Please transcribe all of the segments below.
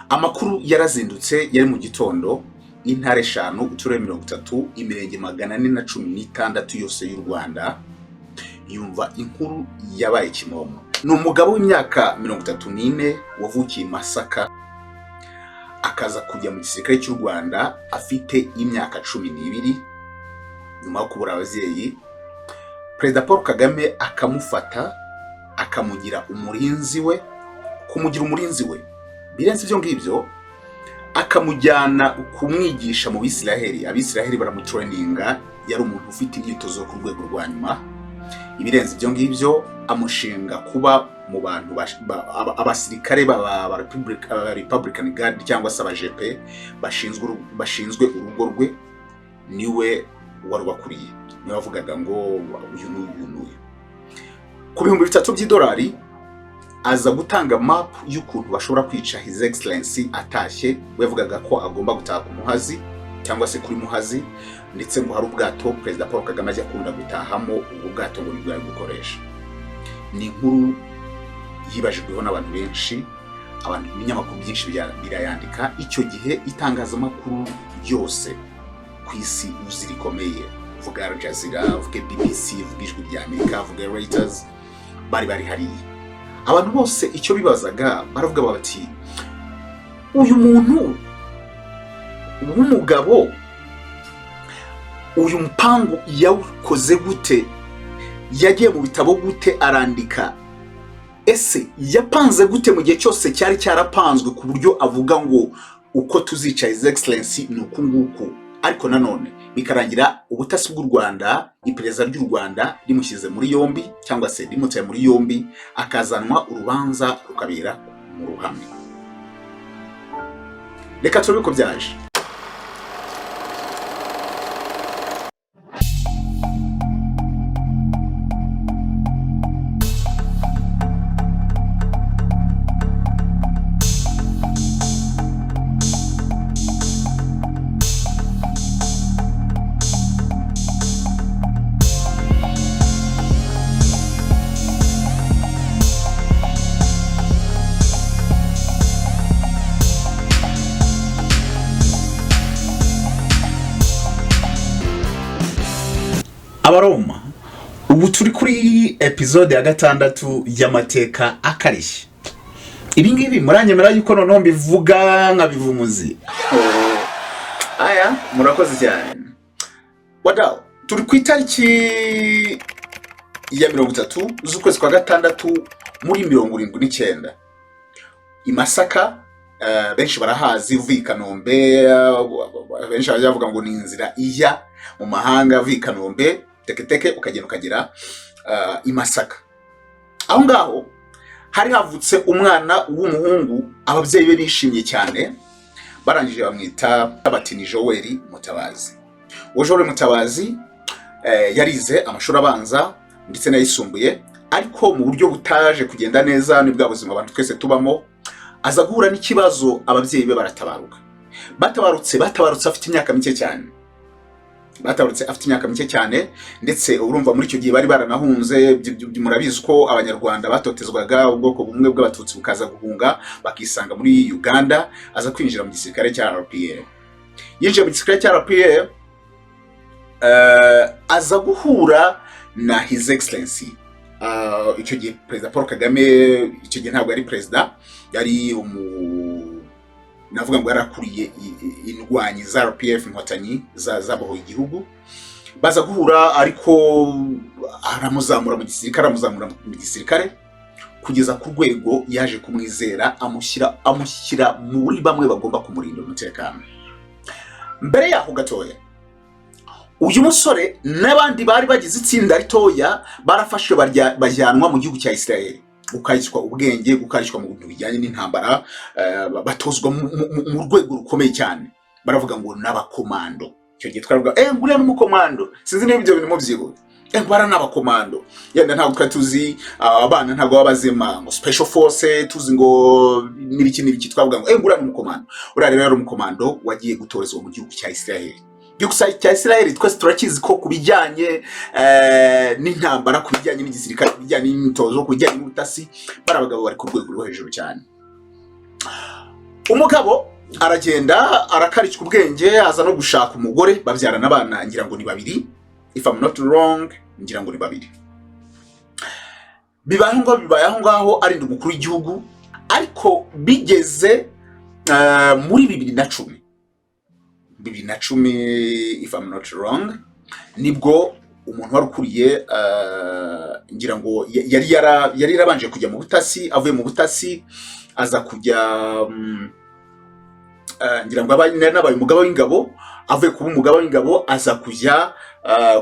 Amakuru yarazindutse yari mu gitondo intare 5 uturere 30 imirenge 416 yose y'u Rwanda yumva inkuru yabaye Kimomo. Ni umugabo w'imyaka 34 wavukiye Masaka akaza kujya mu gisirikare cy'u Rwanda afite imyaka 12 nyuma yo kubura abavyeyi. Perezida Paul Kagame akamufata akamugira umurinzi we, kumugira umurinzi we birenze ibyo ngibyo, akamujyana kumwigisha mu Bisiraheli. Abisiraheli baramutraininga, yari umuntu ufite imyitozo ku rwego rwa nyuma. Ibirenze ibyo ngibyo amushinga kuba mu bantu abasirikare ba Republican Guard cyangwa se abajepe bashinzwe urugo rwe. Niwe warubakuriye, niwe wavugaga ngo uyu n'uyu. Ku $3,000 aza gutanga map y'ukuntu bashobora kwica His Excellency atashye. Wevugaga ko agomba gutaha ku Muhazi cyangwa se kuri Muhazi, ndetse ngo hari ubwato Perezida Paul Kagame ajya akunda gutahamo, ubwo bwato ngo nibwo gukoresha. Ni inkuru yibajijweho n'abantu benshi, abantu ibinyamakuru byinshi birayandika. Icyo gihe itangazamakuru yose ku isi uzirikomeye, vuga Al Jazeera, vuga BBC, vuga Ijwi rya Amerika, vuga Reuters, bari hariya. Abantu bose icyo bibazaga baravuga bati, uyu muntu w'umugabo, uyu mpango yawukoze gute? Yagiye mu bitabo gute arandika? Ese yapanze gute mu gihe cyose cyari cyarapanzwe ku buryo avuga ngo uko tuzica His Excellency ni uku nguku? Ariko nanone bikarangira ubutasi bw'u Rwanda, iperereza ry'u Rwanda rimushyize muri yombi cyangwa se rimutse muri yombi, akazanwa urubanza rukabera mu ruhame. Reka turebe ko byaje. Abaroma, ubu turi kuri episode ya 6 y'amateka akarishye. Ibi ngibi muranyemera yuko noneho mbivuga nkabivumuzi. Aya, murakoze cyane. Wadao, turi ku itariki ya 30 z'ukwezi kwa 6 muri 79 i Masaka. Benshi barahazi, uvuye Kanombe, benshi bavuga ngo ni inzira ijya mu mahanga, uvuye Kanombe teke ukagenda ukagira i Masaka. Aho ngaho hari havutse umwana w'umuhungu, ababyeyi be bishimye cyane, barangije bamwita bati ni Joel Mutabazi. Joel Mutabazi yarize amashuri abanza ndetse n'ayisumbuye, ariko mu buryo butaje kugenda neza ni bwa buzima abantu twese tubamo. Aza guhura n'ikibazo, ababyeyi be baratabaruka. Batabarutse afite imyaka mike cyane. Ndetse urumva muri icyo gihe bari baranahunze. Murabizi ko abanyarwanda batotezwaga, ubwoko bumwe bw'abatutsi bukaza guhunga bakisanga muri Uganda. Aza kwinjira mu gisirikare cya RPA. Yinjiye mu gisirikare cya RPA, aza guhura na His Excellency. Icyo gihe Perezida Paul Kagame, icyo gihe ntabwo yari perezida, yari navuga ngo yarakuriye indwanyi za RPF, inkotanyi zabahoye igihugu. Baza guhura, ariko aramuzamura mu gisirikare kugeza ku rwego yaje kumwizera, amushyira muri bamwe bagomba kumurinda umutekano. Mbere yaho gatoya, uyu musore n'abandi bari bagize itsinda ritoya barafashwe bajyanwa mu gihugu cya Israel, gukarishwa ubwenge, gukarishwa mu bintu bijyanye n'intambara, batozwa mu rwego rukomeye cyane. Baravuga ngo n'abakomando. Icyo gihe twaravuga nguriya n'umukomando, sinzi niba ibyo bintu mubyibuka. Bara n'abakomando. Yenda ntabwo twari tuzi abana, ntabwo babazema ngo special force, tuzi ngo n'ibiki twavuga ngo nguriya n'umukomando. Uriya rero yari umukomando wagiye gutorezwa mu gihugu cya Israel. Gusa cya Israel twese turakizi ko kubijyanye n'intambara, kubijyanye n'igisirikare, kubijyanye n'imitozo, kubijyanye n'ubutasi, barabagabo bari ku rwego rwo hejuru cyane. umugabo aragenda arakarishwa ubwenge aza no gushaka umugore babyarana abana ngira ngo ni babiri, if I'm not wrong ngira ngo ni babiri. bibaye aho ngaho arinda umukuru w'igihugu, ariko bigeze muri 2010 if I'm not wrong, nibwo umuntu wari ukuriye ngira ngo yari yarabanje kujya mu butasi, avuye mu butasi aza kujya ngira ngo nabaye umugaba w'ingabo, avuye kuba umugaba w'ingabo aza kujya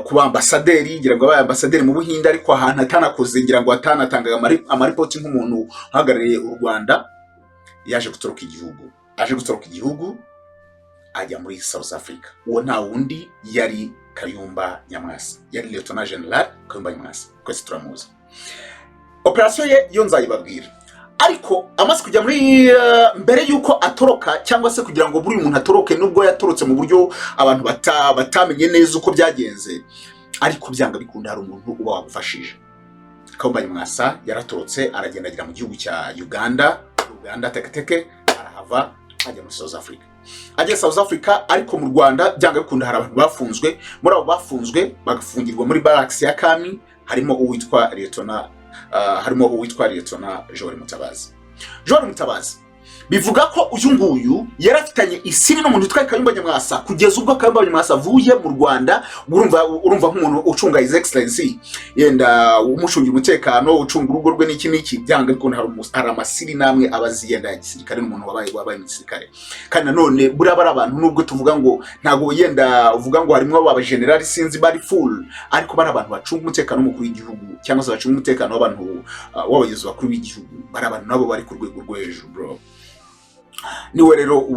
kuba ambasaderi, ngira ngo abaye ambasaderi mu Buhinde, ariko ahantu atanakoze, ngira ngo atanatangaga amaripoti nk'umuntu uhagarariye u Rwanda. Yaje gutoroka igihugu ajya muri South Africa. Uwo nta wundi yari Kayumba Nyamwasa, yari Lieutenant General Kayumba Nyamwasa, kwese turamuzi. Operation ye yo nzayibabwira, ariko amaze kujya muri mbere yuko atoroka, cyangwa se kugira ngo buri muntu atoroke, nubwo yatorotse mu buryo abantu batamenye neza uko byagenze, ariko byanga bikunda hari umuntu uba wagufashije. Kayumba Nyamwasa yaratorotse aragenda agira mu gihugu cya Uganda teketeke, arahava ajya muri South Africa. Ajya South Africa, ariko mu Rwanda byanga bikunda hari abantu bafunzwe. Muri abo bafunzwe bagafungirwa muri barracks ya Kami, harimo uwitwa Lieutenant Joel Mutabazi. Bivuga ko uyu nguyu yarafitanye isiri n'umuntu witwa Kayumba Nyamwasa, kugeza ubwo Kayumba Nyamwasa avuye mu Rwanda. Urumva nk'umuntu ucunga His Excellency, yenda umucungira umutekano, ucunga urugo rwe n'iki byanga bikunda hari amasiri namwe abazi yenda gisirikare n'umuntu wabaye mu gisirikare. Kandi nanone buri aba abantu nubwo tuvuga ngo ntago yenda uvuga ngo harimo aba general sinzi bari full, ariko bari abantu bacunga umutekano w'umukuru w'igihugu, cyangwa se bacunga umutekano w'abantu w'abayobozi bakuru b'igihugu, bari abantu nabo bari ku rwego rwo hejuru bro. Niwe rero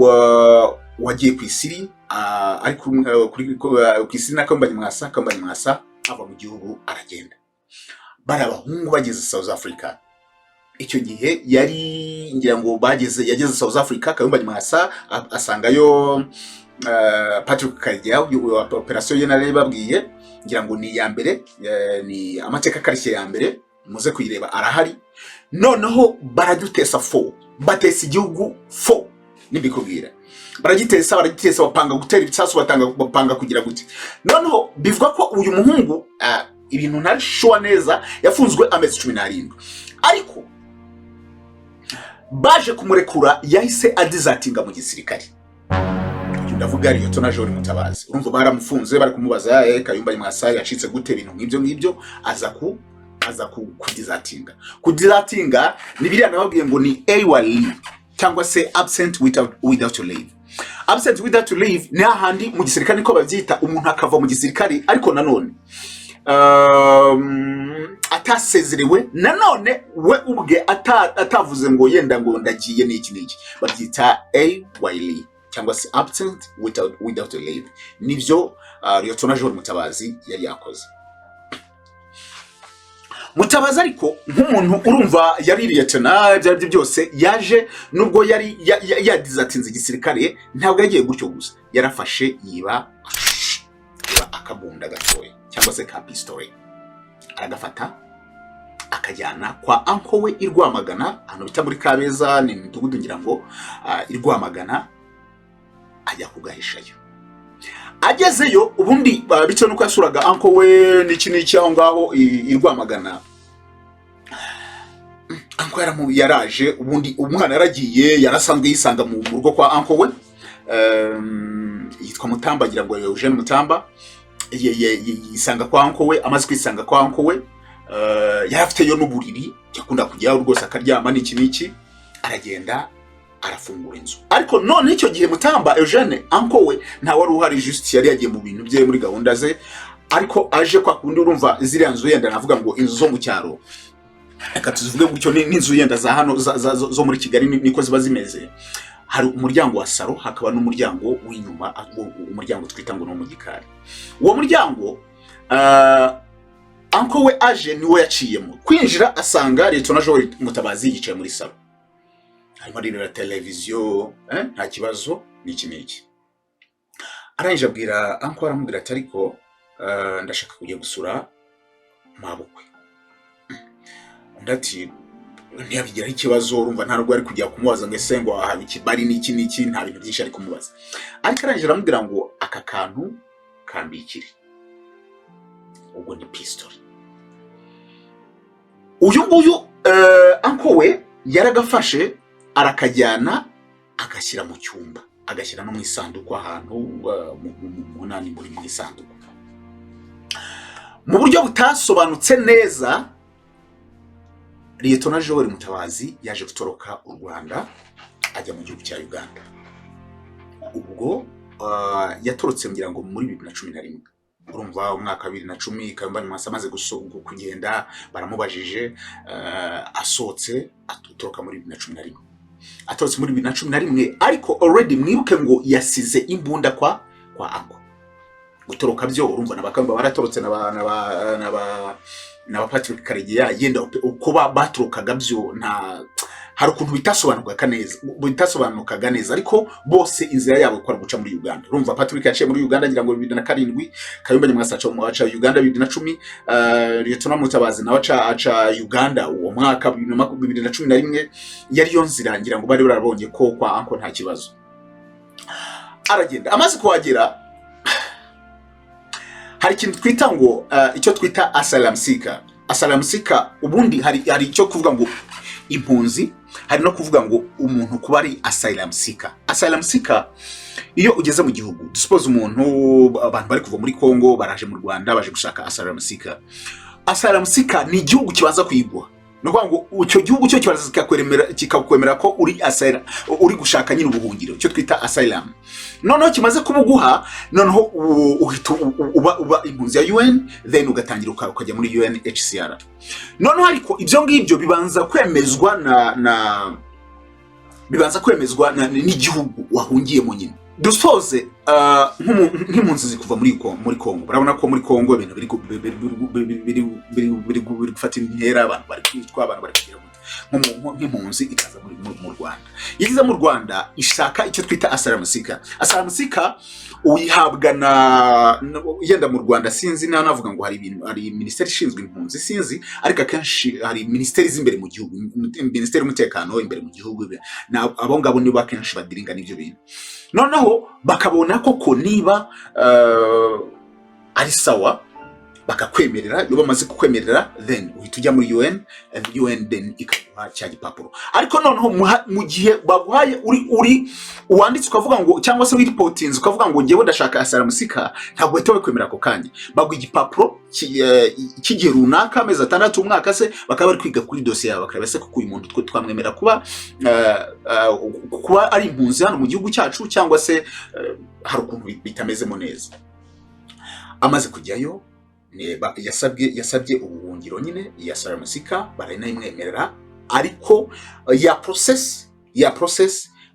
wagiye ku isiri, ariko ku isiri na Kayumba Nyamwasa ava mu gihugu aragenda. Bari abahungu bageze South Africa. Icyo gihe yari ngira ngo yageze South Africa, Kayumba Nyamwasa asangayo Patrick Karegeya. Operation ye nari babwiye, ngira ngo ni ya mbere, ni amateka karishye ya mbere, muze kuyireba arahari. Noneho baradutesa batesa igihugu nibikubwira, baragitesa bapanga gutera ibisasu, bapanga kugira gute. Noneho bivuga ko uyu muhungu ibintu ntari sure neza yafunzwe amezi 17, ariko baje kumurekura yahise adizatinga mu gisirikare. Ndavuga ariyo Lieutenant Joel Mutabazi. Urumva baramufunze bari kumubaza Kayumba Nyamwasa yacitse gute ibintu nk'ibyo aza kudizatinga ni biriya nababwiye ngo ni AWL, cyangwa se absent without leave. Absent without leave ni ahandi mu gisirikare niko babyita, umuntu akava mu gisirikare ariko nanone atasezerewe, nanone we ubwe atavuze ngo yenda ngo ndagiye n'iki, babyita AWL, cyangwa se absent without leave. Nivyo Lieutenant Joel Mutabazi yari yakoze. Mutabazi ariko nk'umuntu urumva yari Lieutenant byari byose, yaje nubwo yari yadizatinze igisirikare, ntabwo yagiye gutyo gusa, yarafashe yiba akabunda gatoya, cyangwa se ka pistole, aragafata akajyana kwa uncle we i Rwamagana, ahantu bita muri Kabeza, ni mudugudu ngira ngo i Rwamagana, ajya kugahishayo. Agezeyo ubundi bityo nuko yasuraga uncle we n'iki aho ngaho i Rwamagana. Uncle yaraje, ubundi umwana yaragiye, yarasanzwe yisanga mu rugo kwa uncle we, yitwa Mutamba, ngira ngo Eugene Mutamba. Yisanga kwa uncle we, amaze kwisanga kwa uncle we, yarafiteyo n'uburiri yakunda kujyaho rwose akaryama n'iki, aragenda arafungura inzu. Ariko none icyo gihe Mutamba Eugene uncle we nta wari uhari, just yari yagiye mu bintu bye muri gahunda ze, ariko aje kwa kundi urumva ziriya nzu yenda navuga ngo inzu zo mu cyaro, aka tuzivuge gutyo n'inzu yenda za hano zo muri Kigali niko ziba zimeze. Hari umuryango wa saro, hakaba n'umuryango w'inyuma, umuryango twita ngo no mu gikari. Uwo muryango uncle we aje niwe yaciyemo kwinjira, asanga Lieutenant Joel Mutabazi yicaye muri saro, harimo arira televiziyo, nta kibazo n'iki. Arangije abwira uncle, aramubwira ati ariko ndashaka kujya gusura mabukwe. Ndati ntiyabigiraho ikibazo, urumva nta rwo ari kujya kumubaza ngo ese ngo aha ikibari n'iki n'iki, nta bintu byinshi ari kumubaza. Ariko arangije aramubwira ngo aka kantu kambikire, ubwo ni pistol. Uyu nguyu uncle we yaragafashe arakajyana agashyira mu cyumba, agashyira no mu isanduku ahantu munani muri mu isanduku. Mu buryo butasobanutse neza, Liyetona Joel Mutabazi yaje gutoroka u Rwanda ajya mu gihugu cya Uganda. Ubwo yatorotse ngira ngo muri 2011. Urumva umwaka 2010 Kayumba Nyamwasa amaze kugenda, baramubajije asotse atoroka muri 2011. Atorotse muri 2011, ariko already mwibuke ngo yasize imbunda kwa ako. Gutoroka byo urumva nabakamba baratorotse na Patrick Karegeya yenda uko batorokaga byo nta hari ukuntu bitasobanukaga neza, ariko bose inzira yabo ikora guca muri Uganda. Urumva Patrick yaciye muri Uganda ngira ngo 2007, Kayumba Nyamwasa aca Uganda 2010, Liyetona Mutabazi nawe aca Uganda uwo mwaka 2011. Yari yo nzira ngira ngo bari barabonye ko kwa anko nta kibazo. Aragenda amaze kuhagera, hari ikintu twita ngo icyo twita asylum seeker. Asylum seeker ubundi hari icyo kuvuga ngo impunzi, hari no kuvuga ngo umuntu kuba ari asylum seeker. Asylum seeker iyo ugeze mu gihugu, suppose umuntu abantu bari kuva muri Congo baraje mu Rwanda baje gushaka asylum seeker. Asylum seeker ni igihugu kibanza kwigwa, no kuvuga ngo icyo gihugu cyo kibanza kikakwemera ko uri asylum, uri gushaka nyine ubuhungiro, cyo twita asylum. Noneho kimaze kubuguha, noneho uhita uba impunzi ya UN, then ugatangira ukajya muri UNHCR. Noneho ariko ibyo ngibyo bibanza kwemezwa n'igihugu wahungiyemo nyine. Dusoze nk'impunzi zikuva muri Congo, barabona ko muri Congo ibintu biri gufata intera, abantu bari kwitwa, abantu bari kugira nk'impunzi ikaza mu Rwanda. Yigize mu Rwanda ishaka icyo twita asylum seeker. Asylum seeker uyihabwa na yenda mu Rwanda sinzi navuga ngo hari ministeri ishinzwe impunzi sinzi, ariko akenshi hari ministeri z'imbere mu gihugu, ministeri y'umutekano imbere mu gihugu, abo ngabo nibo akenshi badiringa n'ibyo bintu. Noneho bakabona koko niba ari sawa, bakakwemerera. Iyo bamaze kukwemerera, then uhita ujya muri UN then ikaguha cya gipapuro. Ariko noneho mu gihe baguhaye uri uwanditse ukavuga ngo, cyangwa se wiripotinze ukavuga ngo ngewe ndashaka asylum seeker, ntabwo uhita wekwemera ako kanya. Baguha igipapuro cy'igihe runaka, amezi 6 umwaka se, bakaba bari kwiga kuri dosiye yawe, bakaba se kuko uyu muntu twamwemera kuba ari impunzi hano mu gihugu cyacu, cyangwa se hari ukuntu bitamezemo neza. Amaze kujyayo, yasabye ubuhungiro nyine ya asylum seeker, baranayimwemerera, ariko ya process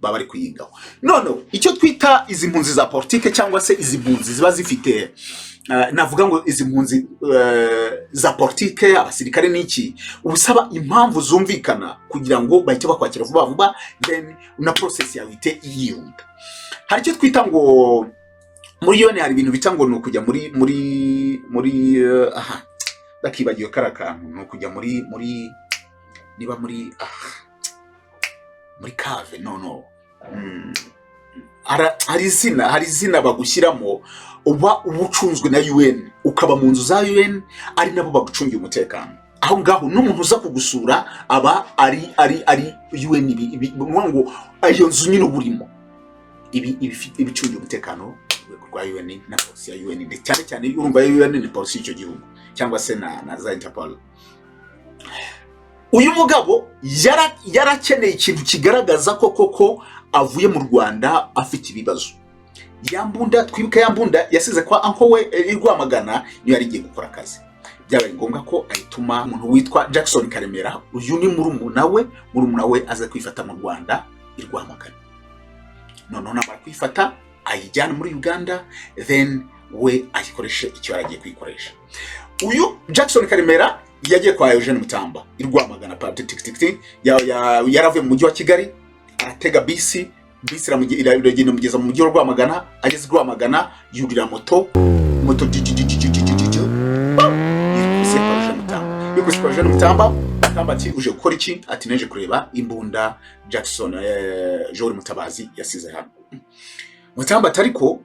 baba ari kuyigaho. None icyo twita izi mpunzi za politike, cyangwa se izi mpunzi ziba zifite navuga ngo izi mpunzi za politike, abasirikare n'iki, ubusaba impamvu zumvikana kugira ngo bahite bakwakira vuba, then na process yawe ite yihuta. Hari icyo twita ngo muri UN hari ibintu bita ngo no kujya muri ndakibagiwe karakantu, no kujya muri niba muri cave hari izina bagushyiramo, uba ubucunzwe na UN, ukaba mu nzu za UN, ari nabo bagucungiye umutekano. Aho ngaho n'umuntu uza kugusura aba ari UN, ngo ayo nzu nyine uburimo ibicungiye umutekano rwa UN na polisi ya UN, cyane urumva UN ni polisi y'icyo gihugu, cyangwa se na za Interpol. Uyu mugabo yarakeneye ikintu kigaragaza ko koko avuye mu Rwanda afite ibibazo. Yambunda, twibuka yambunda yasize kwa uncle we Rwamagana, niyo yari igiye gukora akazi. Byabaye ngombwa ko ayituma umuntu witwa Jackson Karemera, uyu ni murumuna we aza kwifata mu Rwanda Rwamagana. Noneho namara kwifata ayijyana muri Uganda, then we ayikoreshe icyo yaragiye kwikoresha. Uyu Jackson Karemera yagiye kwa Eugene Mutamba Rwamagana, tik yaravuye mu mujyi wa Kigali, aratega bisi iragenda mugeza mu mujyi wa Rwamagana. Ageze Rwamagana yurira moto yikuse kwa Eugene Mutamba. Matamba ati uje gukora iki? Ati neje kureba imbunda Jackson Joel Mutabazi yasize hano. Matamba ati ariko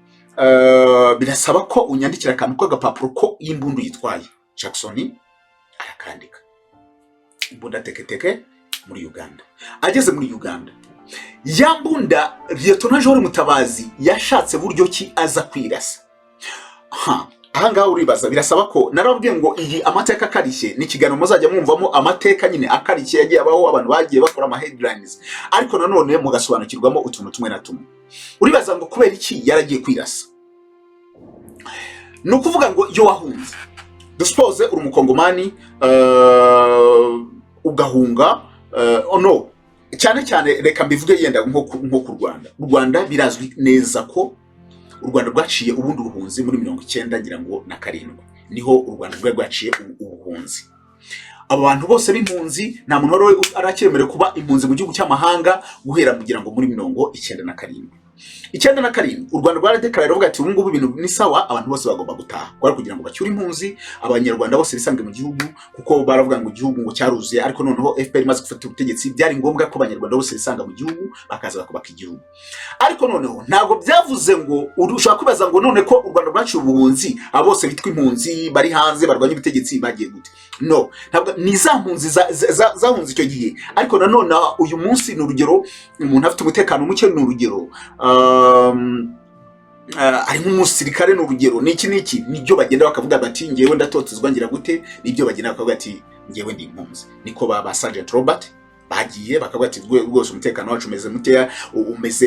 birasaba ko unyandikira akantu k'agapapuro ko imbunda yitwaye. Jackson arakandika. Imbunda teketeke muri Uganda. Ageze muri Uganda, ya mbunda Lieutenant Joel Mutabazi yashatse buryo ki aza kwirasa. Ahangaha uribaza, birasaba ko narabwiye ngo iyi amateka akarishye ni kiganiro muzajya mwumvamo amateka nyine akarishye yagiye abaho abantu bagiye bakora ama headlines, ariko nanone mugasobanukirwamo utuntu tumwe na tumwe. Uribaza ngo kubera iki yaragiye kwirasa? No kuvuga ngo yo wahunze, suppose uri umukongomani ugahunga no cyane cyane reka mbivuge yenda nko ku Rwanda. U Rwanda birazwi neza ko u Rwanda rwaciye ubundi uruhunzi muri 19 ngira ngo na 7 niho u Rwanda rwaciye ubuhunzi. Abo bantu bose b'impunzi nta muntu wari arakiremere kuba impunzi mu gihugu cy'amahanga guhera mugira ngo muri 1997. 97 u Rwanda rwaradekarira ruvuga ati ubu ngubu ibintu ni sawa, abantu bose bagomba gutaha kwari kugira ngo bacyure impunzi, abanyarwanda bose bisange mu gihugu, kuko baravuga ngo igihugu ngo cyaruzuye, ariko noneho FPR imaze gufata ubutegetsi byari ngombwa ko abanyarwanda bose bisanga mu gihugu bakaza bakubaka igihugu. Ariko noneho ntago byavuze ngo ushaka kubaza ngo none ko u Rwanda rwaciye ubuhunzi abo bose bitwa impunzi bari hanze barwanya ubutegetsi bagiye gute? No, ntabwo ni za mpunzi zahunze icyo gihe. Ariko nanone uyu munsi ni urugero, umuntu afite umutekano muke ni urugero, ari nk'umusirikare ni urugero, niki nibyo bagenda bakavuga bati ngewe ndatotezwa ngira gute, nibyo bagenda bakavuga ati ngewe ndi impunzi. Niko ba Sergeant Robert bagiye bakavuga ati rwose umutekano wacu umeze muteya,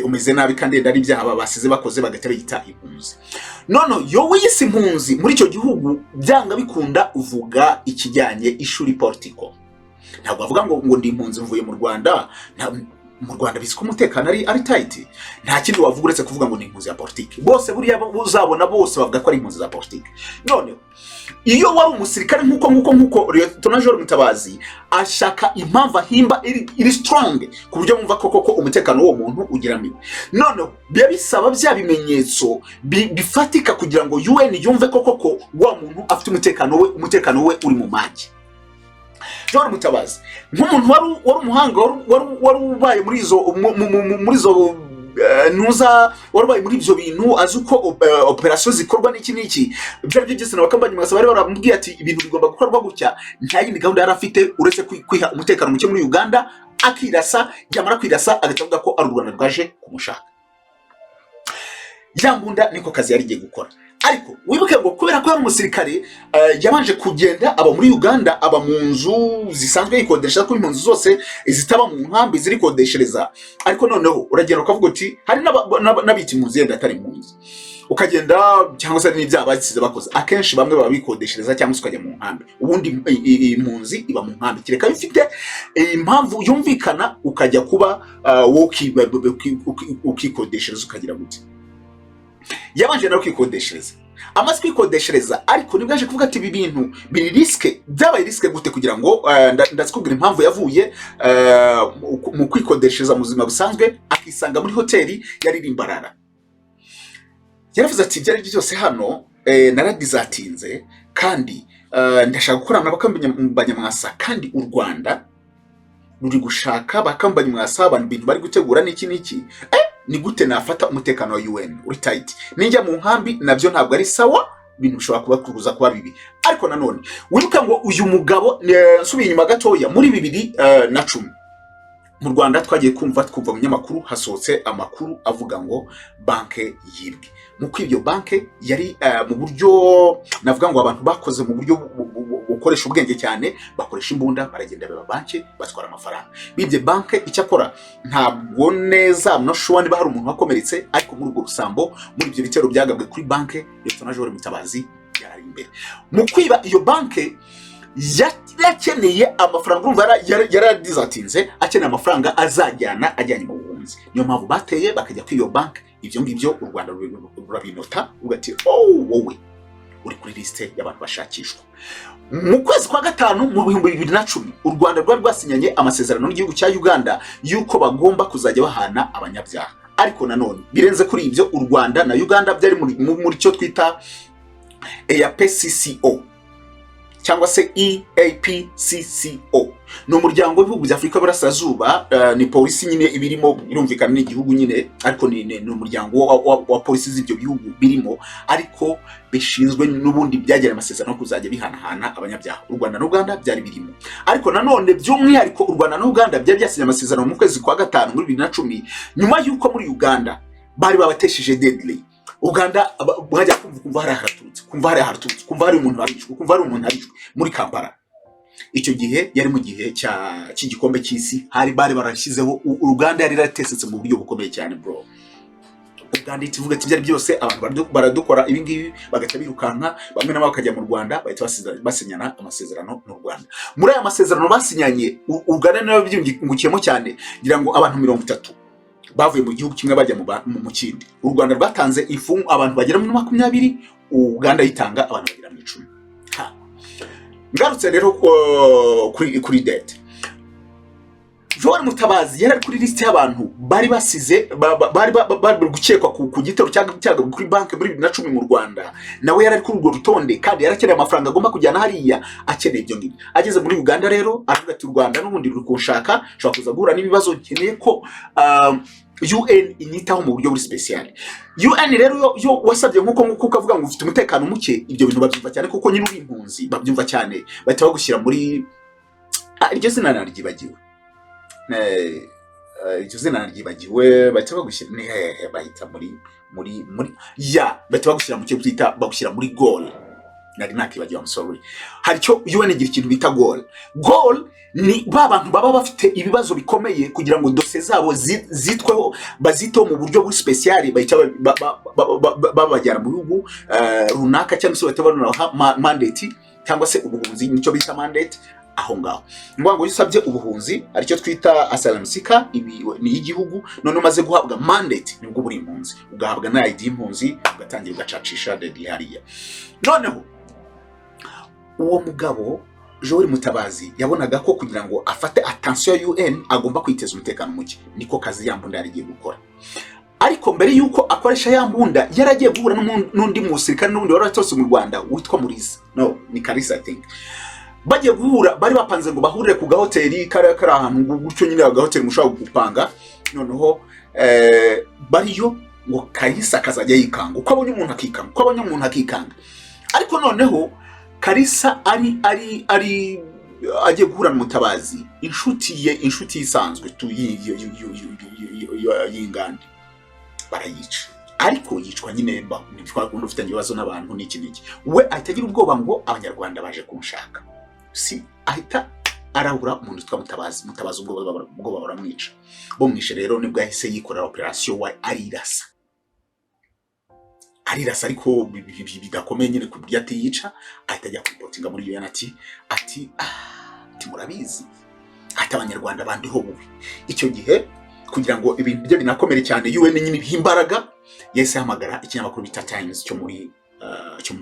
umeze nabi kandi ndari byaha basize bakoze bagatebe yita impunzi. None yo wiyise impunzi muri icyo gihugu byanga bikunda uvuga ikijyanye ishuri politiko. Ntabwo avuga ngo ndi impunzi mvuye mu Rwanda. Mu Rwanda biziko umutekano ari tight. Nta kindi wavuga uretse kuvuga ngo ni impunzi ya politiki. Bose buriya uzabona bose bavuga ko ari impunzi za politiki. None iyo wari umusirikare nkuko Lieutenant Joel Mutabazi ashaka impamvu ahimba iri strong ku buryo mumva koko umutekano wo muntu ugira mibi. None biya bisaba bya bimenyetso bifatika kugira ngo UN yumve koko wa muntu afite umutekano we uri mu maji. Joel Mutabazi nk'umuntu wari umuhanga wari ubaye muri izo nuza warubaye muri ibyo bintu, azi uko operation zikorwa n'iki byari byigeze n'abakambanye mwasa bari baramubwiye ati ibintu bigomba gukorwa gutya. Nta yindi gahunda yari afite uretse kwiha umutekano muke muri Uganda, akirasa yamara kwirasa agavuga ko ari u Rwanda rwaje kumushaka. Yambunda niko kazi yari giye gukora. Ariko wibuke ngo kubera ko ari umusirikare yabanje kugenda aba muri Uganda, aba mu nzu zisanzwe yikodesha ko impunzi zose izitaba mu nkambi ziri kodeshereza. Ariko noneho uragenda ukavuga uti hari n'abiti impunzi yenda atari impunzi, ukagenda cyangwa se n'ibyaha bagize bakoze. Akenshi bamwe baba bikodeshereza cyangwa ukajya mu nkambi, ubundi impunzi iba mu nkambi kireka bifite impamvu yumvikana ukajya kuba ukikodeshereza ukagira gute. Yabanje no kwikodeshereza, amaze kwikodeshereza, ariko nibwaje kuvuga ati ibi bintu biri riske. Byabaye riske gute kugira ngo ndazikubwira impamvu yavuye mu kwikodeshereza mu buzima busanzwe akisanga muri hoteli yaririmbarara. Yaravuze ati byari byose hano naradizatinze kandi ndashaka gukorana n'abakambanya mwasa, kandi u Rwanda ruri gushaka bakambanya mwasa abantu bintu bari gutegura n'iki ni gute nafata umutekano wa UN uri tight ninjya mu nkambi nabyo ntabwo ari sawa, ibintu bishobora kuba kuruza kuba bibi. Ariko nanone wibuka ngo uyu mugabo nsubiye inyuma gatoya muri 2010 mu Rwanda twagiye kumva mu nyamakuru hasohotse amakuru avuga ngo banke yibwe. Mu kwibyo banke yari mu buryo navuga ngo abantu bakoze mu buryo ukoresha ubwenge cyane, bakoresha imbunda baragenda baba banke batwara amafaranga. Bibye banke icyakora ntabwo neza no sure niba hari umuntu wakomeretse, ariko muri ubwo rusambo muri ibyo bitero byagabwe kuri banke Lieutenant Joel Mutabazi yari imbere. Mu kwiba iyo banke yakeneye amafaranga, urumva yaradizatinze akeneye amafaranga ajyanye mu buhunzi. Niyo mpamvu bateye bakajya kwiyo banke. Ibyo ngibyo u Rwanda rurabinota ugati wowe uri kuri liste y'abantu bashakishwa. Mu kwezi kwa gatanu mu 2010 u Rwanda rwari rwasinyanye amasezerano n'igihugu cya Uganda yuko bagomba kuzajya bahana abanyabyaha. Ariko nanone birenze kuri ibyo u Rwanda na Uganda byari muri cyo twita EAPCCO cyangwa se EAPCCO. ni umuryango w'ibihugu bya Afurika y'Uburasirazuba. Ni polisi nyine ibirimo, birumvikana n'igihugu nyine, ariko ni umuryango wa polisi z'ibyo bihugu birimo, ariko bishinzwe n'ubundi byagera amasezerano kuzajya bihanahana abanyabyaha. U Rwanda n'u Uganda byari birimo, ariko nanone by'umwihariko u Rwanda n'u Uganda byari byasinye amasezerano mu kwezi kwa gatanu muri 2010, nyuma y'uko muri Uganda bari babatesheje deadly. Uganda bajya kumva hari ahatutse, kumva hari umuntu arishwe, kumva hari umuntu arishwe muri Kampala. Icyo gihe yari mu gihe cy'igikombe cy'isi, bari barashyizeho Uganda yari yaratesetse mu buryo bukomeye cyane bro. Uganda itivuga ati byari byose abantu baradukora ibi ngibi, bagaca birukanka, bamwe nabo bakajya mu Rwanda bahita basinyana amasezerano n'u Rwanda. Muri aya masezerano basinyanye, Uganda nayo byungukiyemo cyane, ngira ngo abantu 30 bavuye mu gihugu kimwe bajya mu kindi. U Rwanda rwatanze ifungu abantu bagera muri 20, Uganda yitanga abantu bagera muri 10. Ngarutse rero kuri date, Joel Mutabazi yari kuri list y'abantu bari basize bari gukekwa ku gitero cyaga kuri banki muri 2010 mu Rwanda. Nawe yari kuri urwo rutonde, kandi yarakeneye amafaranga agomba kujyana hariya, akeneye ibyo ngibyo. Ageze muri Uganda rero aravuga ati u Rwanda n'ubundi ruri kunshaka, shaka kuza guhura n'ibibazo, nkeneye ko UN inyitaho mu buryo buri special. UN rero yo wasabye nkuko ukavuga ngo ufite umutekano muke, ibyo bintu babyumva cyane kuko nyine uri impunzi, babyumva cyane, bahita bagushyira muri iryo zina naryibagiwe, iryo zina naryibagiwe, bahita bagushyira bahita muri bahita bagushyira mu cyo twita, bagushyira muri goal. Nari nakibagiwe, I'm sorry. Hari cyo UN igira ikintu bita goal. Goal ni bantu baba bafite ibibazo bikomeye kugira ngo dosiye zabo zitweho, baziteho mu buryo buri special, bahita babajyana mu bihugu runaka, cyangwa se batabona mandate cyangwa se ubuhunzi, nicyo bita mandate aho ngaho. Ngo usabye ubuhunzi aricyo twita asylum seeker, ibi ni igihugu, none umaze guhabwa mandate nibwo buri impunzi, ugahabwa na ID impunzi, ugatangira ugacacisha dedi hariya. Noneho uwo mugabo Joel Mutabazi yabonaga ko kugira ngo afate attention ya UN agomba kwiteza umutekano muke, niko kazi yambunda yarigiye gukora. Ariko mbere yuko akoresha yambunda, yaragiye guhura n'undi musirikare n'undi waratose mu Rwanda witwa Muriza, no ni Karisa I think. Bagiye guhura, bari bapanze ngo bahurire ku gahoteli kari ahantu gutyo nyine, agahoteli mushaka gupanga. Noneho bariyo ngo Karisa kazajya yikanga, uko abonye umuntu akikanga, ariko noneho Karisa ari agiye guhura n'Mutabazi, inshuti isanzwe tu y'ingandi, barayica. Ariko yicwa nyine ntitwakunda ufite ibibazo n'abantu n'iki. We ahitagira ubwoba ngo abanyarwanda baje kunshaka, si ahita arabura umuntu witwa Mutabazi ubwo baramwica. Bomwishe rero nibwo yahise yikorera operation wa arirasa, ariko bidakomeye nyine ku buryo atiyica. Ahita ajya kwipotinga muri UN ati murabizi, ati abanyarwanda bandiho bubi. Icyo gihe kugira ngo ibintu bye binakomere cyane, UN nyine bihimbaraga, yese hamagara ikinyamakuru bita Times cyo muri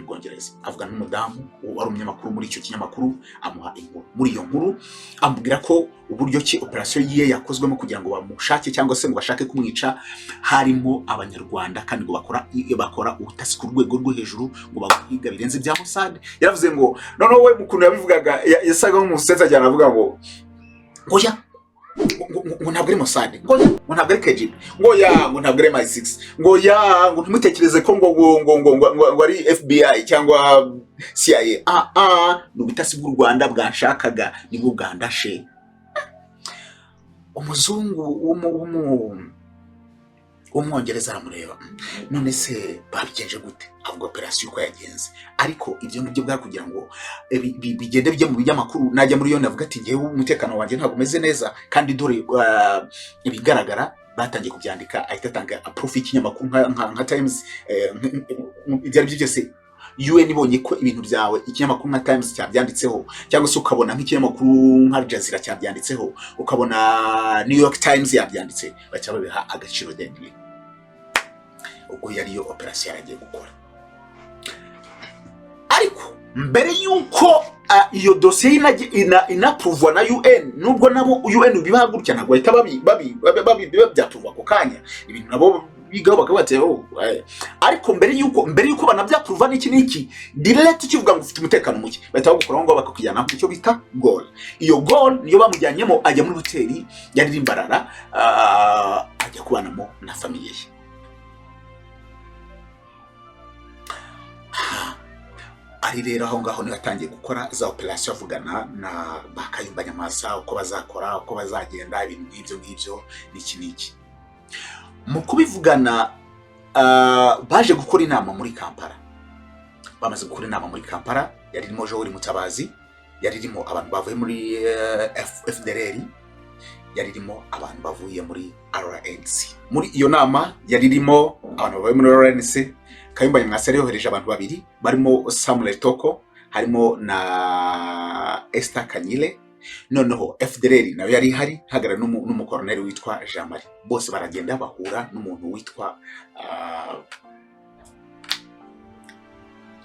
Bwongereza, avuga n'umudamu wari umunyamakuru muri icyo kinyamakuru, amuha inkuru. Muri iyo nkuru amubwira ko uburyo ki operation yiye yakozwemo kugira ngo bamushake cyangwa se ngo bashake kumwica, harimo abanyarwanda, kandi ngo bakora ubutasi ku rwego rwo hejuru, ngo bahiga birenze bya Mossad. Yaravuze ngo noneho we mukuntu yabivugaga yasaga nk'umusetsa cyane, avuga ngo oya, ngo ntabwo ari Mossad, ngo ntabwo ari KGB, ngo ntabwo ari MI6, ngo ntumutekereze ko ngo ari FBI cyangwa CIA. N'ubutasi bw'u Rwanda bwanshakaga, nibwo bwandashe. Umuzungu w'umwongereza aramureba, none se babigenje gute? Avuga operation uko yagenze. Ariko ibyo ngibyo bwa kugira ngo bigende bijya mu binyamakuru, najya muri yo navuga ati ngewe umutekano wanjye ntabwo umeze neza, kandi dore ibigaragara batangiye kubyandika. Ahita atanga profit ikinyamakuru nka Times, ibyo byose UN ibonye ko ibintu byawe ikinyamakuru nka Times cyabyanditseho, cyangwa se ukabona nk'ikinyamakuru nka Al Jazeera cyabyanditseho, ukabona New York Times yabyanditse, bacha babiha agaciro deadly. Ubwo yari yo operation yagiye gukora. Ariko mbere yuko iyo dossier inapprove na UN, nubwo nabo UN bibahagurukya ntabwo bahita byapprove ako kanya, ibintu nabo bigaho bakabateho ariko mbere yuko banabyakuruva n'iki direct kivuga ngo ufite umutekano muke bahita bagukuraho ngo bakakujyana icyo bita goal. Iyo goal niyo bamujyanyemo ajya muri hoteli yari Imbarara ajya kubanamo na famiye ye. Ari rero aho ngaho niho yatangiye gukora za operation avugana na Bakayumba Nyamwasa uko bazakora uko bazagenda ibintu nk'ibyo n'iki. Mu kubivugana baje gukora inama muri Kampala. Bamaze gukora inama muri Kampala yari irimo Joel Mutabazi, yari irimo abantu bavuye muri FDLR, yari irimo abantu bavuye muri RNC. Muri iyo nama yari irimo abantu bavuye muri RNC. Kayumba Nyamwasa yohereje abantu babiri barimo Samuel Toko, harimo na Esther Kanyile, noneho FDLR nayo yari hari hagara n'umukoloneli witwa Jean Marie. Bose baragenda bahura n'umuntu witwa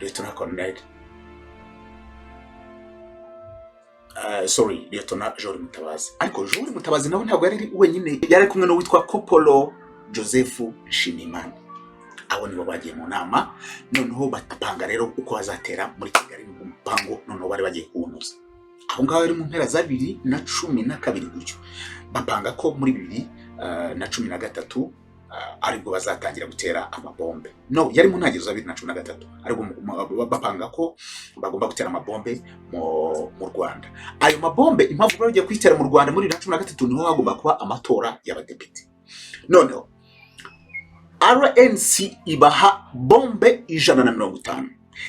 Lieutenant Colonel Lieutenant Joel Mutabazi. Ariko Joel Mutabazi nawe ntabwo yari wenyine, yari kumwe no witwa Kopolo Joseph Nshimiyimana. Abo nibo bagiye mu nama, noneho batapanga rero uko bazatera muri Kigali mu mpango, noneho bari bagiye kuwunoza. Aho ngaho yari mu mpera za 2012 gutyo. Bapanga ko muri 2013 aribwo bazatangira gutera amabombe. No, yari mu ntangiriro za 2013 aribwo bapanga ko bagomba gutera amabombe mu Rwanda. Ayo mabombe impamvu bagiye kwitera mu Rwanda muri 2013 niho hagomba kuba amatora y'abadepite. Noneho RNC ibaha bombe 150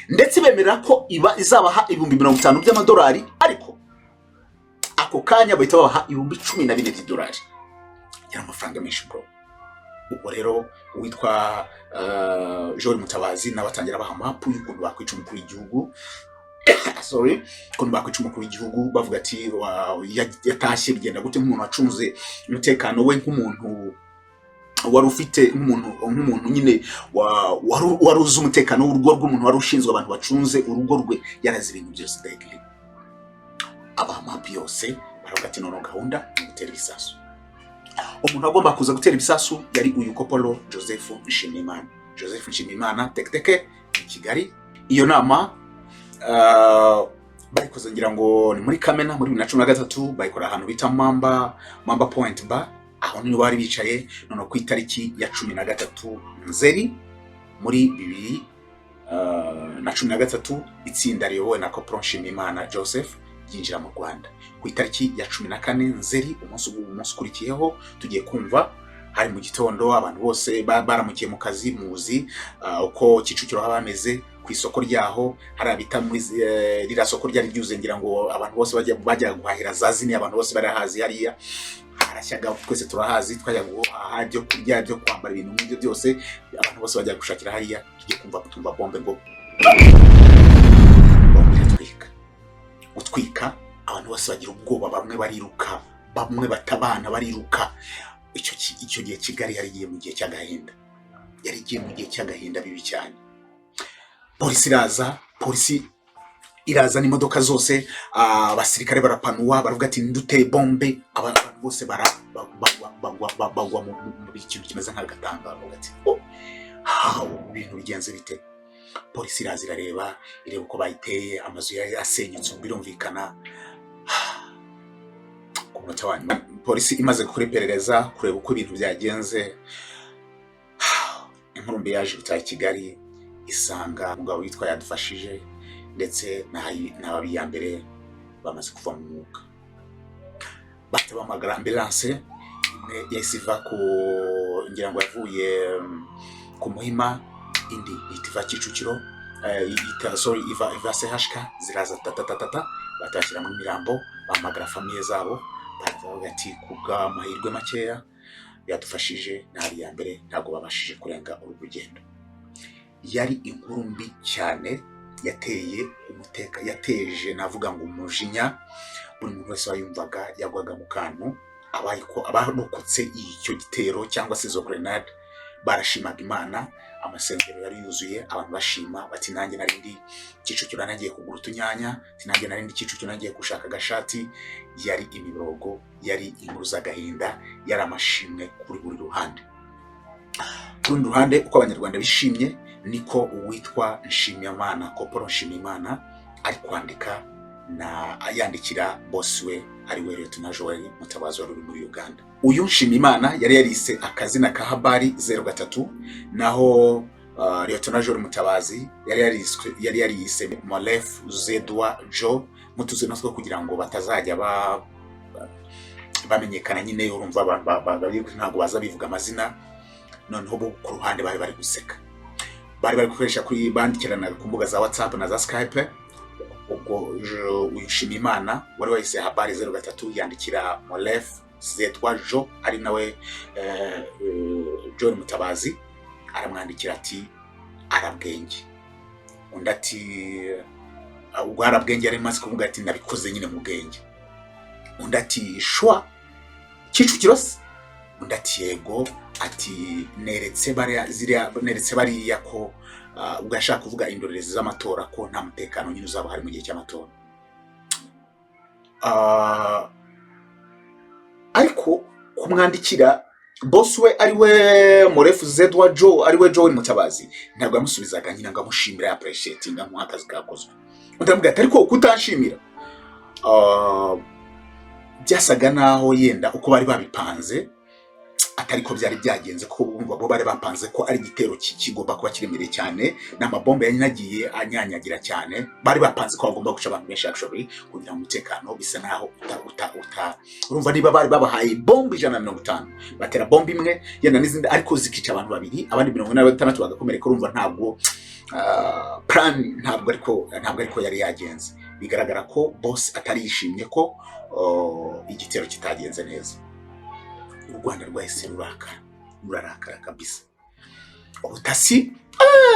ndetse bemerera ko izabaha ibihumbi 50 by'amadolari, ariko ako kanya bahita babaha ibihumbi 14 by'idolari. Yari amafaranga menshi bro. Ubwo rero witwa Joel Mutabazi nabatangira baha mapu y'ukuntu bakwica umukuru w'igihugu. Ukuntu bakwica umukuru w'igihugu bavuga ati yatashye bigenda gute nk'umuntu wacunze umutekano we, nk'umuntu wari ufite nk'umuntu nyine waruzi umutekano w'urugo rw'umuntu wari ushinzwe abantu bacunze urugo rwe, yarazi ibintu byose directly. Abamapi yose baravuga ati nono gahunda yo gutera ibisasu. Umuntu agomba kuza gutera ibisasu yari uyu Kopolo Joseph Nshimiyimana teketeke mu Kigali. Iyo nama bayikoze ngira ngo ni muri Kamena muri 2013, bayikora ahantu bita Mamba Point Bar. Aho niho bari bicaye none ku itariki ya 13 Nzeri muri 2013. Itsinda riyobowe na Kopolo Nshimiyimana Joseph yinjira mu Rwanda ku itariki ya 14 Nzeri. Umunsi ukurikiyeho tugiye kumva hari mu gitondo abantu bose baramukiye mu kazi, muzi uko Kicukiro habameze ku isoko ryaho, hari abita muri rira soko ryari ryuze ngira ngo abantu bose bajya guhahira zazini, abantu bose barahazi hariya harashyaga, twese turahazi, twajya guhaha byo kurya byo kwambara ibintu nk'ibyo byose, abantu bose bajya gushakira hariya. Tugiye kumva bombe ngo utwika, abantu bose bagira ubwoba, bamwe bariruka, bamwe batabana bariruka. Icyo gihe Kigali yari igiye mu gihe cy'agahinda, bibi cyane. Polisi iraza n'imodoka zose, abasirikare barapanuwa baravuga ati nduteye bombe, abantu bose bagwa muri ikintu kimeze nk'agatangaro. Ati ibintu bigenze bite? Polisi iraza ireba uko bayiteye, amazu yasenyutse birumvikana. Ku munota wa nyuma polisi imaze gukora iperereza kureba uko ibintu byagenze, inkurumbi yaje gutaha Kigali isanga umugabo witwa Yadufashije ndetse n'ababiyambere bamaze kuva mu mwuka. Bahita bahamagara ambulance imwe yasiva ku ngira ngo yavuye ku Muhima, indi itiva Kicukiro, iva CHK, ziraza batashyira mu mirambo, bahamagara famiye zabo baravuga ati kubwa mahirwe makeya Yadufashije n'ari ya mbere ntago babashije kurenga urugendo. Yari inkuru mbi cyane, yateje navuga ngo umujinya. Buri muntu wese wayumvaga yagwaga mu kantu. Abarokotse icyo gitero cyangwa se izo grenade barashimaga Imana, amasengero yari yuzuye, abantu bashima bati nanjye narindi Kicukiro nagiye kugura utunyanya, nanjye narindi Kicukiro nagiye gushaka agashati. Yari imiborogo, yari inkuru z'agahinda, yari amashimwe kuri buri ruhande. ku rundi ruhande uko abanyarwanda bishimye niko uwitwa Nshimiyimana Koporo Nshimiyimana ari kwandika na yandikira boss we ari we Lt Joel Mutabazi wari muri Uganda. Uyu Nshimiyimana yari yarise akazina ka Habari 03 naho Lt Joel Mutabazi yari yarise Molef Zedwa Joe mutuze natwo kugira ngo batazajya bamenyekana nyine urumva abantu ntabwo baza bivuga amazina. Noneho bo ku ruhande bari guseka, bari gukoresha kuri bandikirana ku mbuga za WhatsApp na za Skype. Ubwo Nshimiyimana wari wahise Habari 03 yandikira Molef Zedwa Joe ari nawe Joel Mutabazi, aramwandikira ati arabwenge. Undi ati ubwo arabwenge yari maze kuvuga ati nabikoze nyine mu bwenge. Undi ati shwa Kicukiro se? Undi ati yego, ati neretse bariya ko ubwo yashaka kuvuga indorerezi z'amatora ko nta mutekano nyine uzaba hari mu gihe cy'amatora. Ariko kumwandikira boss we ari we Molef Zedwa Joe ari we Joel Mutabazi ntabwo yamusubizaga nyine ngo amushimira appreciating akazi kakozwe. Undi aramubwira ati ariko kutanshimira. Byasaga naho yenda uko bari babipanze atari ko byari byagenze, ko bo bari bapanze ko ari igitero kigomba kuba kiremereye cyane n'amabombe yanagiye anyanyagira cyane. Bari bapanze ko bagomba guca abantu benshi actually kugira ngo umutekano bisa naho urumva niba bari babahaye bombe 150 batera bombe imwe yenda n'izindi ariko zikica abantu babiri abandi 46 bagakomereka. Urumva ntabwo plan ntabwo ariko yari yagenze. Bigaragara ko boss atari yishimye ko igitero kitagenze neza. U Rwanda rwahise rurarakara kabisa. Ubutasi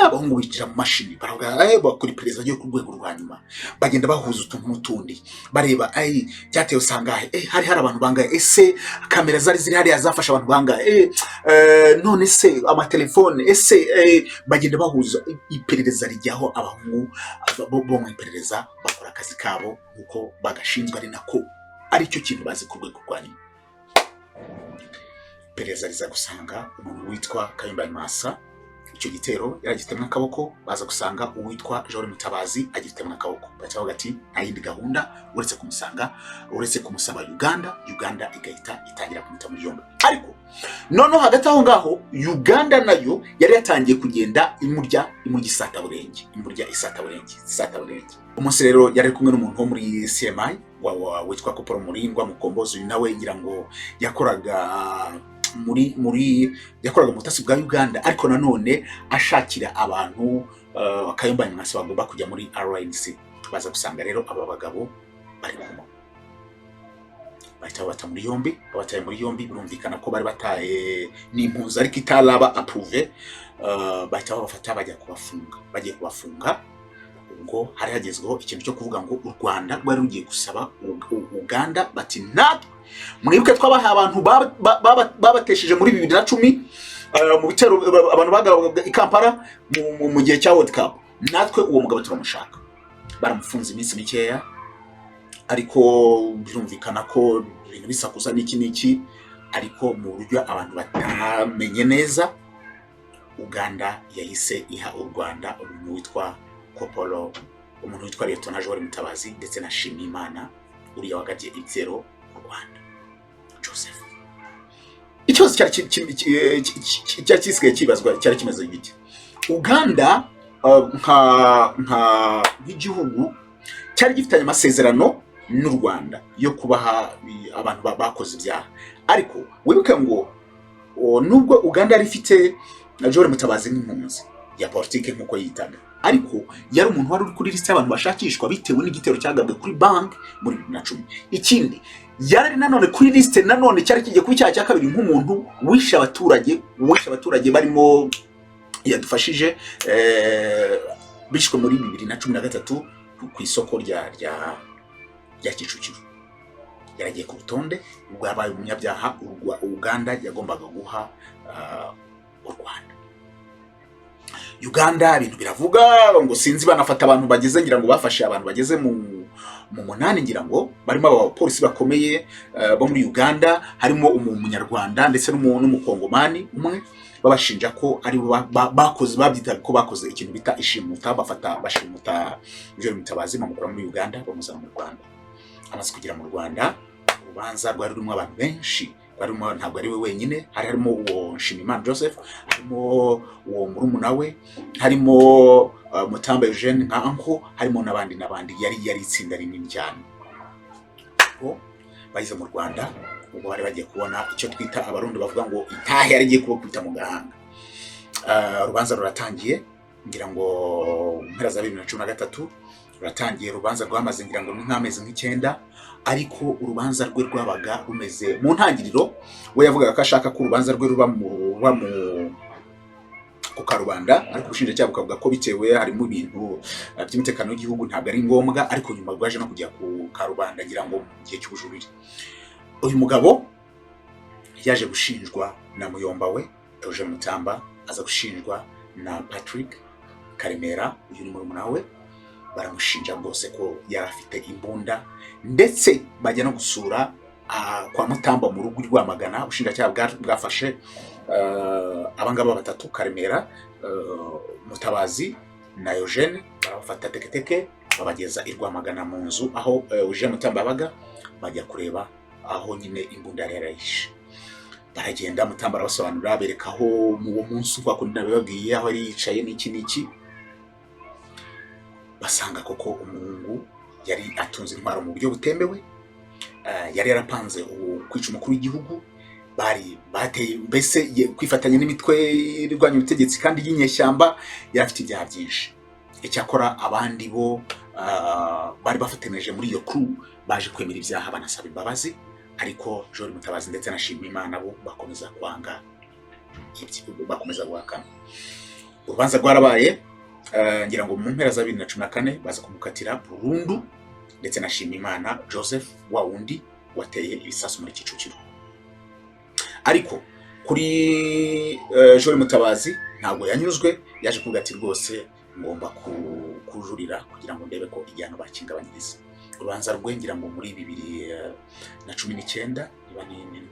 abahungu bicara mu mashini baravuga bakora iperereza ryo ku rwego rwa nyuma, bagenda bahuza utuntu n'utundi bareba cyateye usanga hari abantu bangaye, ese kamera ziri hariya zafasha abantu bangaye, none se amatelefone, ese bagenda bahuza iperereza rijyaho abahungu bo mu iperereza bakora akazi kabo uko bagashinzwe, ari nako ari cyo kintu bazi ku rwego rwa nyuma. Iperereza riza gusanga umuntu witwa Kayumba Nyamwasa icyo gitero yaragitemwe akaboko, baza gusanga uwitwa Joel Mutabazi agitemwe akaboko. Bacavuga ati nta yindi gahunda uretse kumusaba Uganda igahita itangira kumuta muri yombi. Ariko noneho hagati aho ngaho Uganda nayo yari yatangiye kugenda imurya isataburenge. Umunsi rero yari kumwe n'umuntu wo muri CMI witwa Koporo Murindwa Mukombozi, nawe ngira ngo yakoraga yakoraga mutasi bwa Uganda, ariko nanone ashakira abantu Kayumba Nyamwasa bagomba kujya muri RNC. Baza gusanga rero aba bagabo bari kumwe, bahita bata muri yombi. Birumvikana ko bari bataye n'impuzu ariko itaraba approve. Bahita babafata bagiye kubafunga. Ubwo hari hagezweho ikintu cyo kuvuga ngo u Rwanda rwari rugiye gusaba Uganda bati natwe mwibuke twabaha abantu babatesheje muri 2010 mu bitero abantu bagabaga i Kampala mu gihe cya World Cup, natwe uwo mugabo turamushaka. Baramufunze iminsi mikeya, ariko birumvikana ko ibintu bisakuza n'iki ariko mu buryo abantu batamenye neza. Uganda yahise iha u Rwanda umuntu witwa Koporo, umuntu witwa Lt Joel Mutabazi ndetse na Nshimiyimana uriya wagabye ibitero mu Rwanda Joseph. Ikibazo cyari kisigaye kibazwa cyari kimeze giti. Uganda nk'igihugu cyari gifitanye amasezerano n'u Rwanda yo kubaha abantu bakoze ibyaha, ariko wibuke ngo nubwo Uganda yari ifite Joel Mutabazi n'impunzi ya politike nk'uko yitaga, ariko yari umuntu wari uri kuri liste y'abantu bashakishwa bitewe n'igitero cyagabwe kuri bank muri 2010. Ikindi yari nanone kuri liste nanone cyari kigiye kuba icyaha cya kabiri nk'umuntu wishe abaturage barimo yadufashije bishwe muri 2013 ku isoko rya Kicukiro. Yaragiye ku rutonde ubwo yabaye umunyabyaha Uganda yagombaga guha u Rwanda. Uganda ibintu biravuga ngo sinzi banafata abantu bageze ngira ngo bafashe abantu bageze mu 8 ngira ngo barimo abapolisi bakomeye bo muri Uganda, harimo umunyarwanda ndetse n'umukongomani umwe. babashinja ko ari bakoze babyita ko bakoze ikintu bita ishimuta, bashimuta Joel Mutabazi bamukura muri Uganda bamuzana mu Rwanda. Amaze kugera mu Rwanda, urubanza rwari rurimo abantu benshi, ntabwo ari we wenyine, harimo uwo Nshimiyimana Joseph, harimo uwo murumuna we, harimo Mutamba Eugene nka anko, harimo n'abandi yari itsinda rinini cyane. Bayize mu Rwanda, ubwo bari bagiye kubona icyo twita abarundi bavuga ngo itahe yari igiye kubakubita mu gahanga. Urubanza ruratangiye, ngira ngo mpera za 2013 ruratangiye. Urubanza rwamaze ngira ngo nk'amezi nk'icyenda, ariko urubanza rwe rwabaga rumeze mu ntangiriro, we yavugaga ko ashaka ko urubanza rwe ruba ku karubanda, ariko ubushinjacyaha bukavuga ko bitewe harimo ibintu by'umutekano w'igihugu ntabwo ari ngombwa, ariko nyuma rwaje no kujya ku karubanda ngira ngo mu gihe cy'ubujurire. Uyu mugabo yaje gushinjwa na muyomba we Eugene Mutamba, aza gushinjwa na Patrick Karemera, uyu ni murumuna we. Baramushinja rwose ko yari afite imbunda, ndetse bajya no gusura kwa Mutamba mu rugo Rwamagana. Ubushinjacyaha bwafashe abangaba batatu, Karemera, Mutabazi na Eugene, barabafata teketeke babageza i Rwamagana mu nzu aho Eugene Mutamba yabaga, bajya kureba aho nyine imbunda yari yarahishe. Baragenda, Mutamba arabasobanurira, bereka aho mu munsi uko akundi nabibabwiye aho yari yicaye n'iki. Basanga koko umuhungu yari atunze intwaro mu buryo butemewe, yari yarapanze kwica umukuru w'igihugu, bateye mbese kwifatanya n'imitwe irwanya ubutegetsi kandi y'inyeshyamba, yari afite ibyaha byinshi. Icyakora abandi bo bari bafatanije muri iyo crew baje kwemera ibyaha banasaba imbabazi, ariko Joel Mutabazi ndetse na Nshimiyimana bo bakomeza kwanga, bakomeza guhakana. Urubanza rwarabaye, ngira ngo mu mpera za 2014 baza kumukatira burundu, ndetse na Nshimiyimana Joseph wa wundi wateye ibisasu muri Kicukiro. Ariko kuri Joel Mutabazi ntabwo yanyuzwe, yaje kuvuga ati rwose ngomba kujurira kugira ngo ndebe ko igihano bakingabanyiriza. Urubanza rwe ngira ngo muri 2019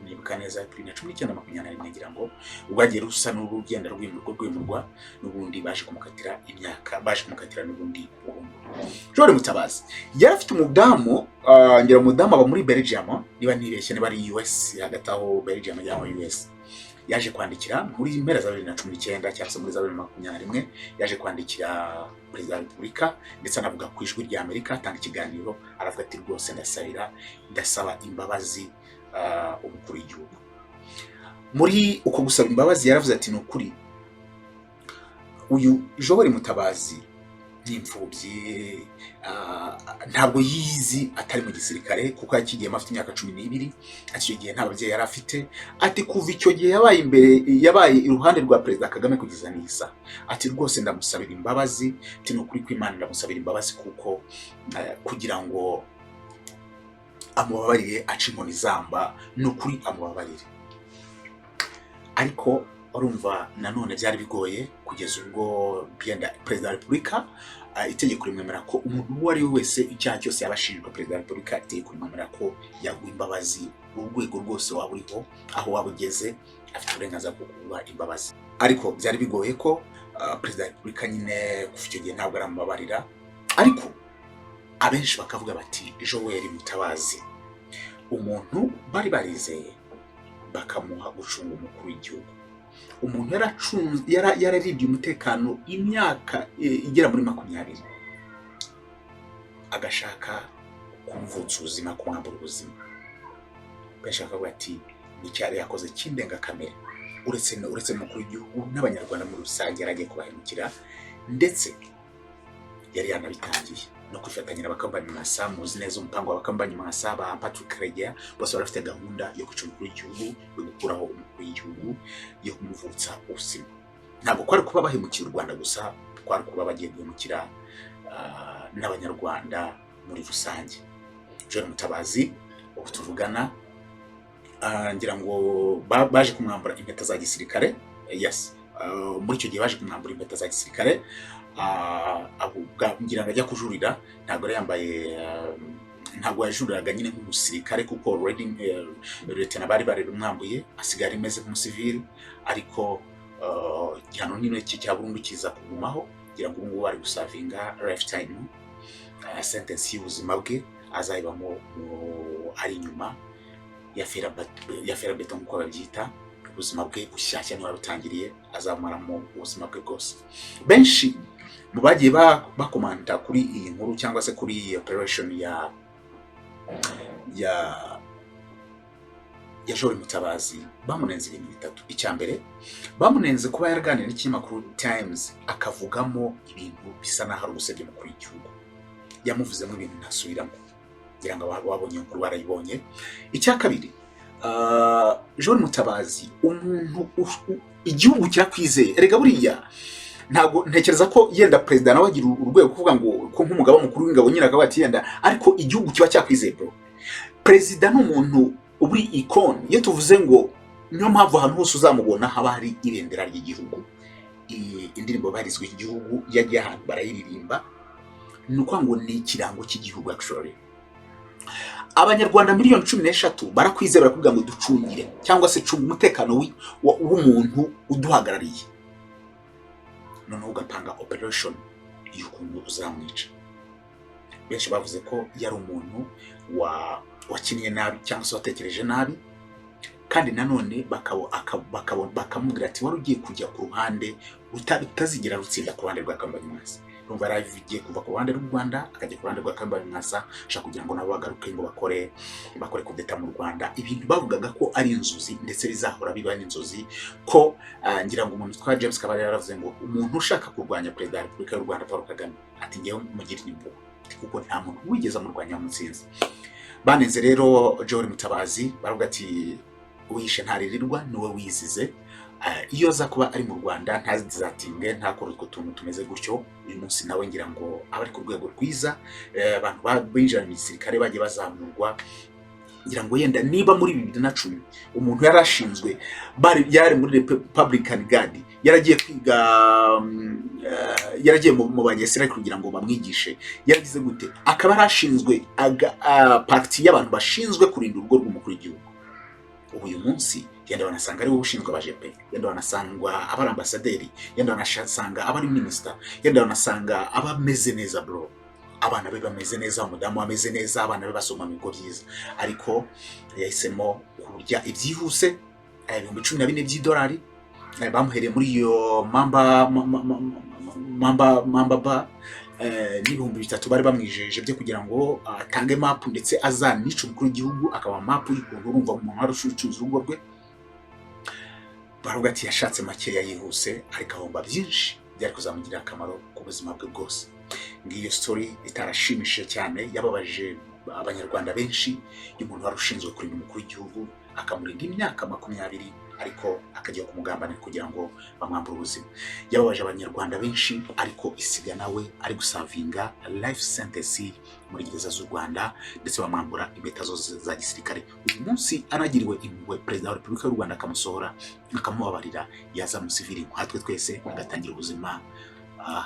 nibuka neza 2019 ngira ngo ubwagiye rusa n'urugenda rw'imurwa n'ubundi baje kumukatira imyaka, baje kumukatira n'ubundi burundu. Joel Mutabazi yari afite umudamu, ngira umudamu aba muri Belgium, niba nibeshye niba ari US, hagati aho Belgium cyangwa US. Yaje kwandikira muri mpera za 2019 cyangwa se muri za 2021, yaje kwandikira Perezida wa Repubulika, ndetse anavuga ku ijwi rya Amerika, atanga ikiganiro, aravuga ati rwose ndasaba imbabazi umukuru w'igihugu. Muri uko gusaba imbabazi yaravuze ati nukuri uyu Joel Mutabazi n'imfubyi, ntabwo yizi atari mu gisirikare kuko yakigiye afite imyaka 12, ati icyo gihe nta babyeyi yari afite, ati kuva icyo gihe yabaye iruhande rwa Perezida Kagame kugeza nisa, ati rwose ndamusabira imbabazi, ati nukuri kw'Imana ndamusabira imbabazi kuko kugira ngo amubabarire aca inkoni zamba, nukuri amubabarire. Ariko urumva nanone byari bigoye kugeza ubwo Perezida wa Repubulika itegeko rimwemera ko umuntu uwo ari we wese icyaha cyose yabashinjwa, Perezida wa Repubulika itegeko rimwemera ko yaguha imbabazi, urwego rwose waba uriho, aho waba ugeze, afite uburenganzira bwo kuguha imbabazi. Ariko byari bigoye ko Perezida wa Repubulika nyine kuva icyo gihe ntabwo aramubabarira, ariko abenshi bakavuga bati Joel Mutabazi umuntu bari barizeye bakamuha gucunga umukuru w'igihugu, umuntu yararibye umutekano imyaka igera muri 20, agashaka kumvutsa ubuzima, kumwambura ubuzima. Benshi bakavuga ati n'icyari yakoze cy'indengakamere, uretse umukuru w'igihugu n'abanyarwanda muri rusange yaragiye kubahemukira, ndetse yari yanabitangiye no kwifatanya n'abakambanyi mwasa, muzi neza umupango w'abakambanyi mwasa ba Patrick Karegeya, bose barafite gahunda yo kwica umukuru w'igihugu, yo gukuraho umukuru w'igihugu, yo kumuvutsa ubuzima. Ntabwo kwari kuba bahemukira u Rwanda gusa, kwari kuba bagiye guhemukira n'abanyarwanda muri rusange. Joel Mutabazi ubu tuvugana, ngira ngo baje kumwambura impeta za gisirikare, yes, muri icyo gihe baje kumwambura impeta za gisirikare, ngira ngo ajya kujurira, ntabwo yari yambaye, ntabwo yajuriraga nyine nk'umusirikare kuko Lieutenant bari barimwambuye, asigara imeze nk'umusivili, ariko igihano nyine cya burundu kiza kugumaho kugira ngo ubu bari gusavinga lifetime sentence y'ubuzima bwe azayibamo ari inyuma ya ferabeto nk'uko babyita. Ubuzima bwe bushyashya niba rutangiriye azamaramo ubuzima bwe bwose. Benshi mu bagiye bakomanta kuri iyi nkuru cyangwa se kuri iyi operation ya Joel Mutabazi bamunenze ibintu bitatu. Icya mbere bamunenze kuba yaraganira n'ikinyamakuru Times akavugamo ibintu bisa naho ari ubusebye mukuru w'igihugu, yamuvuzemo ibintu ntasubiramo kugira ngo wabonye inkuru barayibonye. Icya kabiri Joel Mutabazi umuntu igihugu kirakwizeye. Erega buriya ntabwo ntekereza ko yenda president nawe agira urwego kuvuga ngo ko nk'umugaba mukuru w'ingabo nyine akaba atiyenda, ariko igihugu kiba cyakwizeye bro. President n'umuntu uburi icon. Iyo tuvuze ngo niyo mpamvu ahantu hose uzamubona haba hari ibendera ry'igihugu, indirimbo barizwe igihugu yagiye ahantu barayiririmba, nuko ngo ni ikirango cy'igihugu actually. Abanyarwanda miliyoni 13 barakwizera barakuvuga ngo ducungire cyangwa se cunga umutekano w'umuntu uduhagarariye, noneho ugapanga operation y'ukuntu uzamwica. Benshi bavuze ko yari umuntu wakiniye nabi cyangwa se watekereje nabi, kandi nanone bakamubwira ati wari ugiye kujya ku ruhande utazigera rutsinda ku ruhande rwa Kambanyamwasa. Numva yaravigiye kuva ku ruhande rw'u Rwanda akajya ku ruhande rwa Kambanyamwasa ashaka kugira ngo nabo bagaruke ngo bakore kudeta mu Rwanda. Ibintu bavugaga ko ari inzozi ndetse bizahora biba n'inzozi, ko ngira ngo umuntu twa James Kabari yaravuze ngo umuntu ushaka kurwanya Perezida wa Repubulika y'u Rwanda Paul Kagame ati ngewe mugira impuhwe kuko nta muntu wigeze amurwanya mutsinzi. Baneze rero Joel Mutabazi baravuga ati uwishe ntaririrwa niwe wizize. Iyo za kuba ari mu Rwanda ntazizatinge ntakora utwo tuntu tumeze gutyo. Uyu munsi nawe ngira ngo abari ku rwego rwiza, abantu binjira mu gisirikare bagiye bazamurwa. Ngira ngo yenda niba muri 2010 umuntu yarashinzwe yari muri Republican Guard yaragiye kwiga, yaragiye mu banyesirikare kugira ngo bamwigishe, yaragize gute akaba arashinzwe party y'abantu bashinzwe kurinda urugo rw'umukuru w'igihugu. Uyu munsi yenda banasanga ari wowe ushinzwe abajepe, yenda banasanga abari ambasaderi, yenda banasanga abari minister, yenda banasanga abameze neza bro. Abana be bameze neza, umudamu ameze neza, abana be basoma mu bigo byiza, ariko yahisemo kurya ibyihuse. 14,000 by'idolari bamuhereye muri iyo mamba n'ibihumbi 3 bari bamwijeje byo kugira ngo atange map ndetse azanica umukuru w'igihugu, akaba map y'ukuntu urumva umuntu arushucuza urugo rwe. Baravuga ati yashatse makeya yihuse ariko ahomba byinshi byari kuzamugira akamaro ku buzima bwe bwose. Ngiyo story itarashimishije cyane, yababaje abanyarwanda benshi. Y'umuntu warushinzwe kurinda umukuru w'igihugu akamurinda imyaka 20 ariko akajya kumugambanira kugira ngo bamwambure ubuzima. Yababaje abanyarwanda benshi, ariko isiga nawe ari gusavinga life sentence muri gereza z'u Rwanda ndetse bamwambura impeta zose za gisirikare. Uyu munsi anagiriwe impuhwe Perezida wa Repubulika y'u Rwanda akamusohora akamubabarira, yaza mu civil nkatwe twese agatangira ubuzima.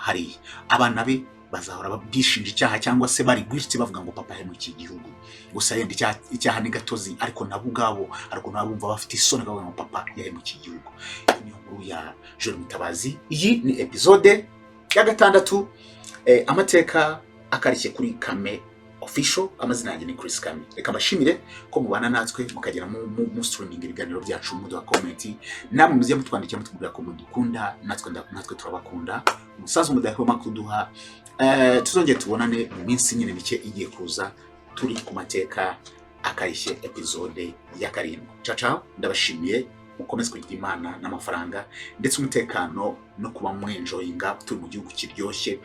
Hari abana be bazahora bishinja icyaha cyangwa se bari gwitse bavuga ngo papa he mu iki gihugu. Gusa yenda icyaha ni gatozi, ariko nabo ubwabo ariko nabumva bafite isoni bavuga ngo papa yari mu iki gihugu. Niyo nkuru ya Joel Mutabazi. Iyi ni episode ya 6 amateka akarishye kuri Kame official. Amazina yanjye ni Chris Kame. Reka mbashimire ko mubana natwe mukagera mu streaming ibiganiro byacu, mu comment namwe muziye mutwandikira mutubwira ko mudukunda, natwe turabakunda. Umusaza mudahwema kuduha. Tuzongeye tubonane mu minsi nyine mike igiye kuza, turi ku mateka akarishye episode ya 7. Ciao ciao, ndabashimiye. Mukomeze kugira Imana n'amafaranga ndetse umutekano no kuba mwenjoyinga turi mu gihugu kiryoshye.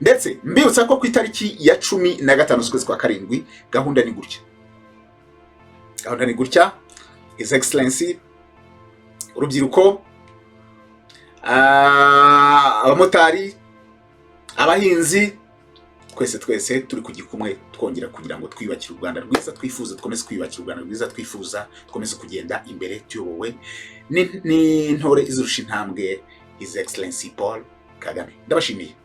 Ndetse mbibutsa ko ku itariki ya 15 z'ukwezi kwa 7 gahunda ni gutya. His Excellency urubyiruko, abamotari, abahinzi, twese turi ku gikumwe twongera kugira ngo twibakire u Rwanda rwiza twifuza, dukomeze kwibakira u Rwanda rwiza twifuza, dukomeze kugenda imbere tuyobowe n'intore izurusha intambwe His Excellency Paul Kagame. Ndabashimiye.